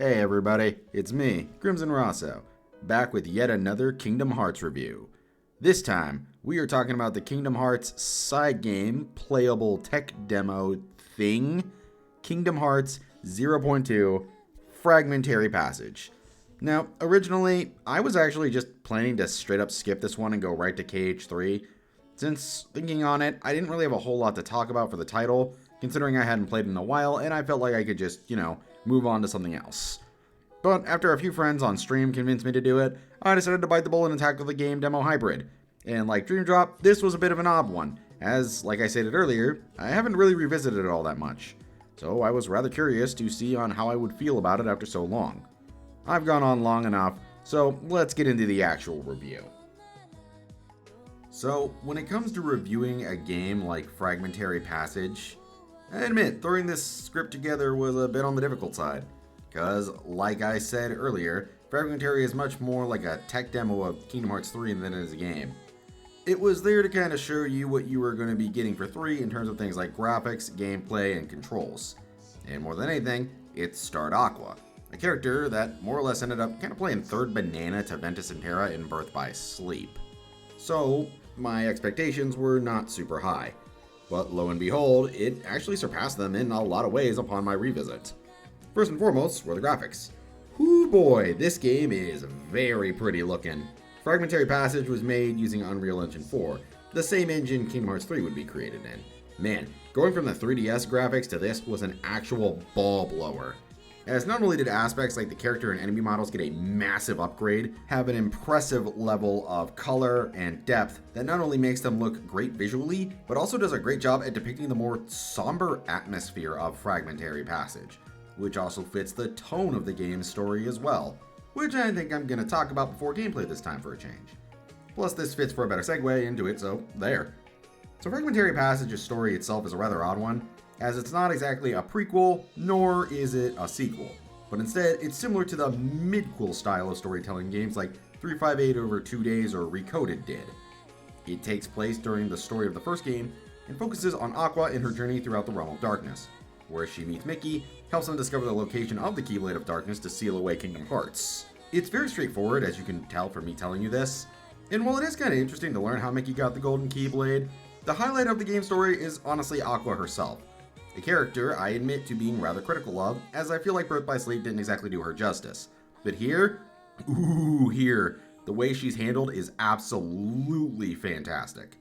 Hey everybody, it's me, Crimson Rosso, back with yet another Kingdom Hearts review. This time, we are talking about the Kingdom Hearts side game playable tech demo thing, Kingdom Hearts 0.2 Fragmentary Passage. Now, originally, I was actually just planning to straight up skip this one and go right to KH3. Since thinking on it, I didn't really have a whole lot to talk about for the title, considering I hadn't played in a while and I felt like I could just, move on to something else. But after a few friends on stream convinced me to do it, I decided to bite the bullet and tackle the game demo hybrid. And like Dream Drop, this was a bit of an odd one, as, like I stated earlier, I haven't really revisited it all that much. So I was rather curious to see on how I would feel about it after so long. I've gone on long enough, so let's get into the actual review. So, when it comes to reviewing a game like Fragmentary Passage, I admit, throwing this script together was a bit on the difficult side. Because, like I said earlier, Fragmentary is much more like a tech demo of Kingdom Hearts 3 than it is a game. It was there to kind of show you what you were going to be getting for 3 in terms of things like graphics, gameplay, and controls. And more than anything, it starred Aqua, a character that more or less ended up kind of playing third banana to Ventus and Terra in Birth by Sleep. So, my expectations were not super high. But lo and behold, it actually surpassed them in a lot of ways upon my revisit. First and foremost were the graphics. Whoo boy, this game is very pretty looking. Fragmentary Passage was made using Unreal Engine 4, the same engine Kingdom Hearts 3 would be created in. Man, going from the 3DS graphics to this was an actual ball blower. As not only did aspects like the character and enemy models get a massive upgrade, have an impressive level of color and depth that not only makes them look great visually, but also does a great job at depicting the more somber atmosphere of Fragmentary Passage, which also fits the tone of the game's story as well, which I think I'm going to talk about before gameplay this time for a change. Plus this fits for a better segue into it, so there. So Fragmentary Passage's story itself is a rather odd one, as it's not exactly a prequel, nor is it a sequel, but instead it's similar to the midquel style of storytelling games like 358 Over 2 Days or Recoded did. It takes place during the story of the first game, and focuses on Aqua and her journey throughout the Realm of Darkness, where she meets Mickey, helps them discover the location of the Keyblade of Darkness to seal away Kingdom Hearts. It's very straightforward, as you can tell from me telling you this, and while it is kind of interesting to learn how Mickey got the Golden Keyblade, the highlight of the game story is honestly Aqua herself. A character I admit to being rather critical of, as I feel like Birth by Sleep didn't exactly do her justice. But here, the way she's handled is absolutely fantastic.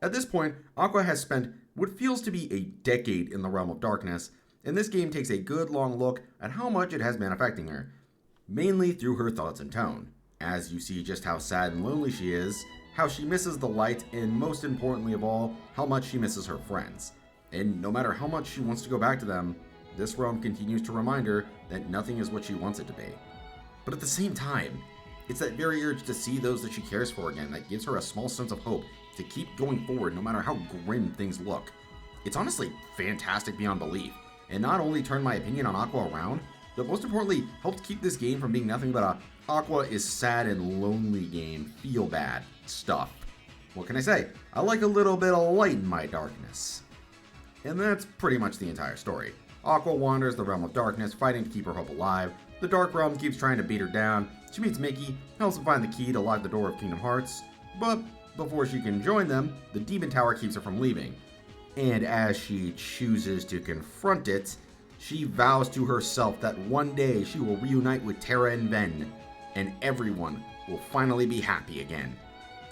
At this point, Aqua has spent what feels to be a decade in the Realm of Darkness, and this game takes a good long look at how much it has been affecting her, mainly through her thoughts and tone, as you see just how sad and lonely she is, how she misses the light, and most importantly of all, how much she misses her friends. And no matter how much she wants to go back to them, this realm continues to remind her that nothing is what she wants it to be. But at the same time, it's that very urge to see those that she cares for again that gives her a small sense of hope to keep going forward no matter how grim things look. It's honestly fantastic beyond belief, and not only turned my opinion on Aqua around, but most importantly, helped keep this game from being nothing but a Aqua is sad and lonely game, feel bad stuff. What can I say? I like a little bit of light in my darkness. And that's pretty much the entire story. Aqua wanders the Realm of Darkness, fighting to keep her hope alive. The Dark Realm keeps trying to beat her down. She meets Mickey, helps him find the key to lock the door of Kingdom Hearts. But before she can join them, the Demon Tower keeps her from leaving. And as she chooses to confront it, she vows to herself that one day she will reunite with Terra and Ven, and everyone will finally be happy again.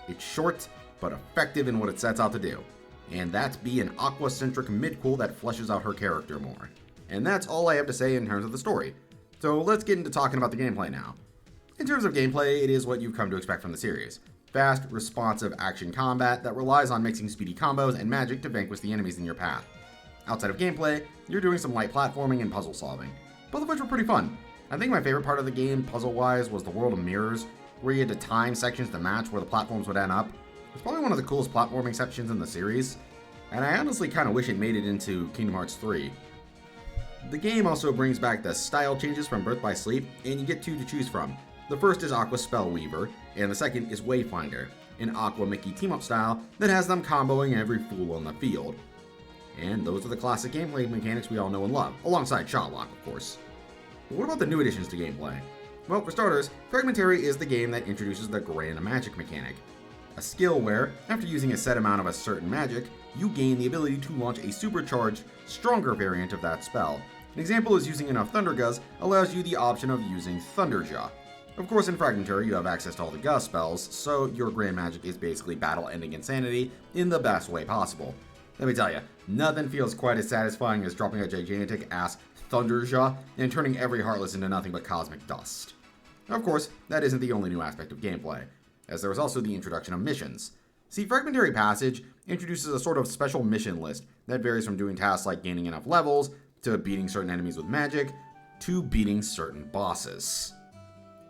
It's short, but effective in what it sets out to do. And that's be an Aqua-centric midquel that fleshes out her character more. And that's all I have to say in terms of the story. So let's get into talking about the gameplay now. In terms of gameplay, it is what you've come to expect from the series. Fast, responsive action combat that relies on mixing speedy combos and magic to vanquish the enemies in your path. Outside of gameplay, you're doing some light platforming and puzzle solving, both of which were pretty fun. I think my favorite part of the game, puzzle-wise, was the World of Mirrors, where you had to time sections to match where the platforms would end up. It's probably one of the coolest platforming sections in the series, and I honestly kind of wish it made it into Kingdom Hearts 3. The game also brings back the style changes from Birth by Sleep, and you get two to choose from. The first is Aqua Spellweaver, and the second is Wayfinder, an Aqua Mickey team-up style that has them comboing every fool on the field. And those are the classic gameplay mechanics we all know and love, alongside Shotlock, of course. But what about the new additions to gameplay? Well, for starters, Fragmentary is the game that introduces the Grand Magic mechanic. A skill where, after using a set amount of a certain magic, you gain the ability to launch a supercharged, stronger variant of that spell. An example is using enough Thunder Gust allows you the option of using Thunderjaw. Of course, in Fragmentary, you have access to all the Gust spells, so your Grand Magic is basically battle-ending insanity in the best way possible. Let me tell you, nothing feels quite as satisfying as dropping a gigantic-ass Thunderjaw and turning every Heartless into nothing but cosmic dust. Of course, that isn't the only new aspect of gameplay, as there was also the introduction of missions. See, Fragmentary Passage introduces a sort of special mission list that varies from doing tasks like gaining enough levels, to beating certain enemies with magic, to beating certain bosses.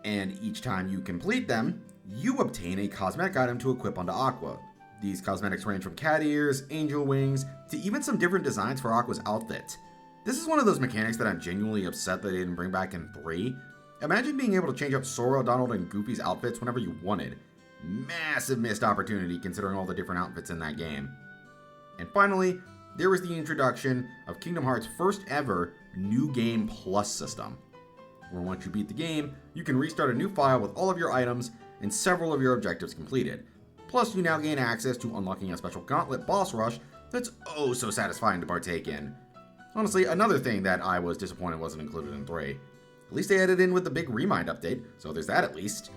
And each time you complete them, you obtain a cosmetic item to equip onto Aqua. These cosmetics range from cat ears, angel wings, to even some different designs for Aqua's outfit. This is one of those mechanics that I'm genuinely upset that they didn't bring back in 3. Imagine being able to change up Sora, Donald, and Goofy's outfits whenever you wanted. Massive missed opportunity considering all the different outfits in that game. And finally, there was the introduction of Kingdom Hearts' first ever New Game Plus system, where once you beat the game, you can restart a new file with all of your items and several of your objectives completed. Plus, you now gain access to unlocking a special gauntlet boss rush that's oh so satisfying to partake in. Honestly, another thing that I was disappointed wasn't included in 3. At least they added in with the big Remind update, so there's that at least.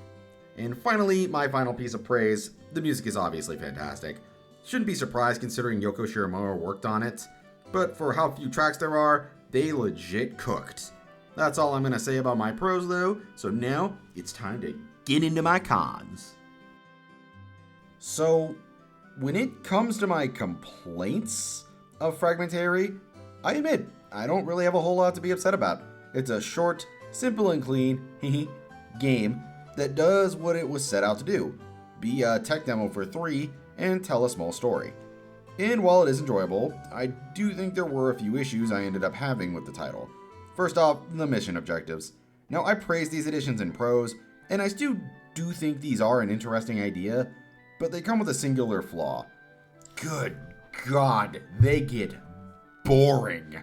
And finally, my final piece of praise, the music is obviously fantastic. Shouldn't be surprised considering Yoko Shimomura worked on it, but for how few tracks there are, they legit cooked. That's all I'm going to say about my pros though, so now it's time to get into my cons. So, when it comes to my complaints of Fragmentary, I admit, I don't really have a whole lot to be upset about. It's a short, simple and clean game that does what it was set out to do. Be a tech demo for 3 and tell a small story. And while it is enjoyable, I do think there were a few issues I ended up having with the title. First off, the mission objectives. Now, I praise these additions in pros, and I still do think these are an interesting idea, but they come with a singular flaw. Good God, they get boring.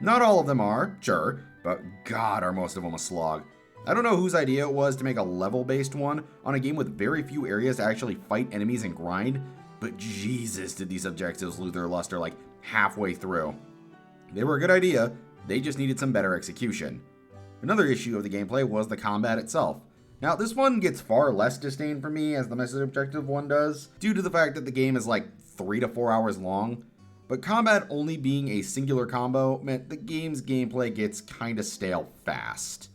Not all of them are, sure, but God, are most of them a slog. I don't know whose idea it was to make a level-based one on a game with very few areas to actually fight enemies and grind, but Jesus did these objectives lose their luster like halfway through. They were a good idea, they just needed some better execution. Another issue of the gameplay was the combat itself. Now, this one gets far less disdain for me as the mission objective one does, due to the fact that the game is like 3 to 4 hours long, but combat only being a singular combo meant the game's gameplay gets kinda stale fast.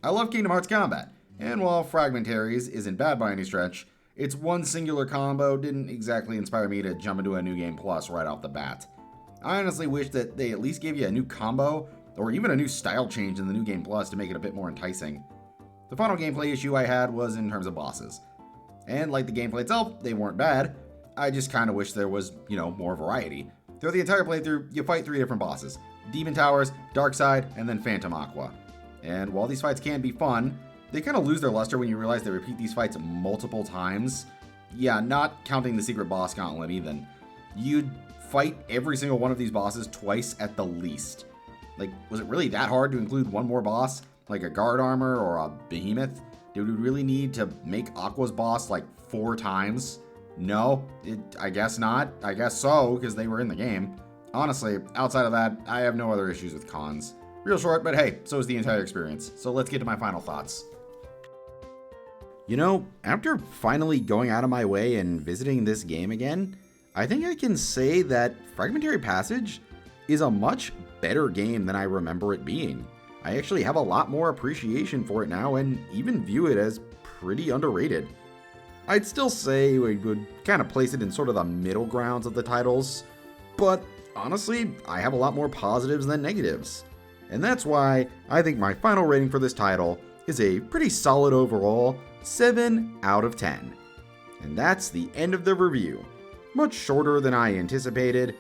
I love Kingdom Hearts combat, and while Fragmentary's isn't bad by any stretch, its one singular combo didn't exactly inspire me to jump into a New Game Plus right off the bat. I honestly wish that they at least gave you a new combo, or even a new style change in the New Game Plus to make it a bit more enticing. The final gameplay issue I had was in terms of bosses. And like the gameplay itself, they weren't bad. I just kinda wish there was, more variety. Throughout the entire playthrough, you fight 3 different bosses. Demon Towers, Dark Side, and then Phantom Aqua. And while these fights can be fun, they kinda lose their luster when you realize they repeat these fights multiple times. Yeah, not counting the secret boss gauntlet even. You'd fight every single one of these bosses twice at the least. Like, was it really that hard to include one more boss? Like a guard armor or a behemoth? Did we really need to make Aqua's boss like 4 times? No, I guess not. I guess so, because they were in the game. Honestly, outside of that, I have no other issues with cons. Real short, but hey, so is the entire experience. So let's get to my final thoughts. After finally going out of my way and visiting this game again, I think I can say that Fragmentary Passage is a much better game than I remember it being. I actually have a lot more appreciation for it now and even view it as pretty underrated. I'd still say we would kind of place it in sort of the middle grounds of the titles, but honestly, I have a lot more positives than negatives. And that's why I think my final rating for this title is a pretty solid overall 7 out of 10. And that's the end of the review. Much shorter than I anticipated,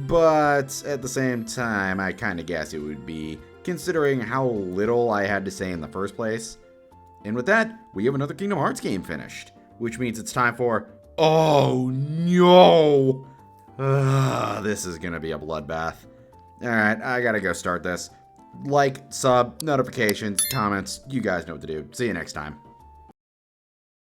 but at the same time, I kind of guessed it would be, considering how little I had to say in the first place. And with that, we have another Kingdom Hearts game finished, which means it's time for... Oh no! This is gonna be a bloodbath. Alright, I gotta go start this. like, sub, notifications, comments. You guys know what to do. See you next time.